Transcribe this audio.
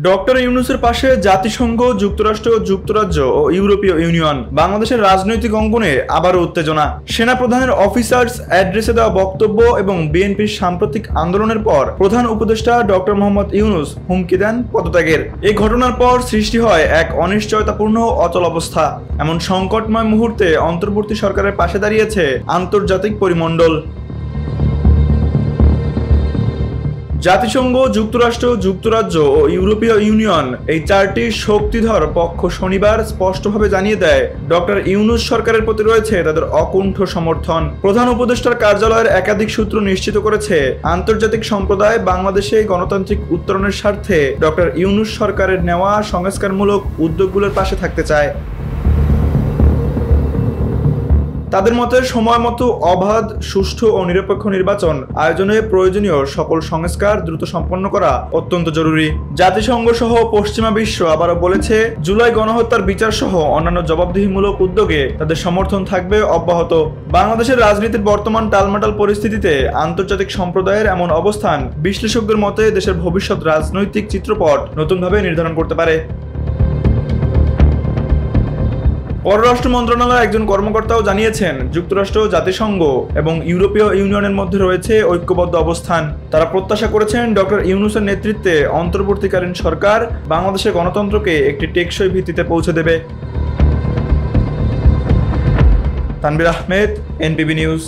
Doctor ইউনূসের পাশে জাতিসংঘ, যুক্তরাষ্ট্র, যুক্তরাজ্য ও ইউরোপীয় ইউনিয়ন। বাংলাদেশের রাজনৈতিক অঙ্গনে আবারও উত্তেজনা। সেনাপ্রধানের অফিসার্স অ্যাড্রেসে দেওয়া বক্তব্য এবং বিএনপির সাম্প্রতিক আন্দোলনের পর প্রধান উপদেষ্টা ডক্টর মোহাম্মদ ইউনূস হুমকি দেন পদত্যাগের। এই ঘটনার পর সৃষ্টি হয় এক অনিশ্চয়তাপূর্ণ অচল অবস্থা। এমন সংকটময় মুহূর্তে অন্তর্বর্তী সরকারের পাশে দাঁড়িয়েছে আন্তর্জাতিক পরিমণ্ডল। জাতিসংঘ, যুক্তরাষ্ট্র, যুক্তরাজ্য ও ইউরোপীয় ইউনিয়ন এই চারটি শক্তিধর পক্ষ শনিবার স্পষ্টভাবে জানিয়ে দেয়, ডক্টর ইউনূস সরকারের প্রতি রয়েছে তাদের অকুণ্ঠ সমর্থন। প্রধান উপদেষ্টার কার্যালয়ের একাধিক সূত্র নিশ্চিত করেছে, আন্তর্জাতিক সম্প্রদায় বাংলাদেশে গণতান্ত্রিক উত্তরণের স্বার্থে ডক্টর ইউনূস সরকারের নেওয়া সংস্কারমূলক উদ্যোগগুলোর পাশে থাকতে চায়। তাদের মতে সময় মতো অবাধ, সুষ্ঠু ও নিরপেক্ষ নির্বাচন আয়োজনে প্রয়োজনীয় সকল সংস্কার দ্রুত সম্পন্ন করা অত্যন্ত জরুরি। জাতিসংঘ সহ পশ্চিমা বিশ্ব আবারও বলেছে, জুলাই গণহত্যার বিচার সহ অন্যান্য জবাবদিহিমূলক উদ্যোগে তাদের সমর্থন থাকবে অব্যাহত। বাংলাদেশের রাজনীতির বর্তমান টালমাটাল পরিস্থিতিতে আন্তর্জাতিক সম্প্রদায়ের এমন অবস্থান বিশ্লেষকদের মতে দেশের ভবিষ্যৎ রাজনৈতিক চিত্রপট নতুনভাবে নির্ধারণ করতে পারে। পররাষ্ট্র মন্ত্রণালয়ের একজন কর্মকর্তাও জানিয়েছেন, যুক্তরাষ্ট্র, জাতিসংঘ এবং ইউরোপীয় ইউনিয়নের মধ্যে রয়েছে ঐক্যবদ্ধ অবস্থান। তারা প্রত্যাশা করেছেন, ডক্টর ইউনূসের নেতৃত্বে অন্তর্বর্তীকালীন সরকার বাংলাদেশের গণতন্ত্রকে একটি টেকসই ভিত্তিতে পৌঁছে দেবে। তানভীর আহমেদ, এনপিবি নিউজ।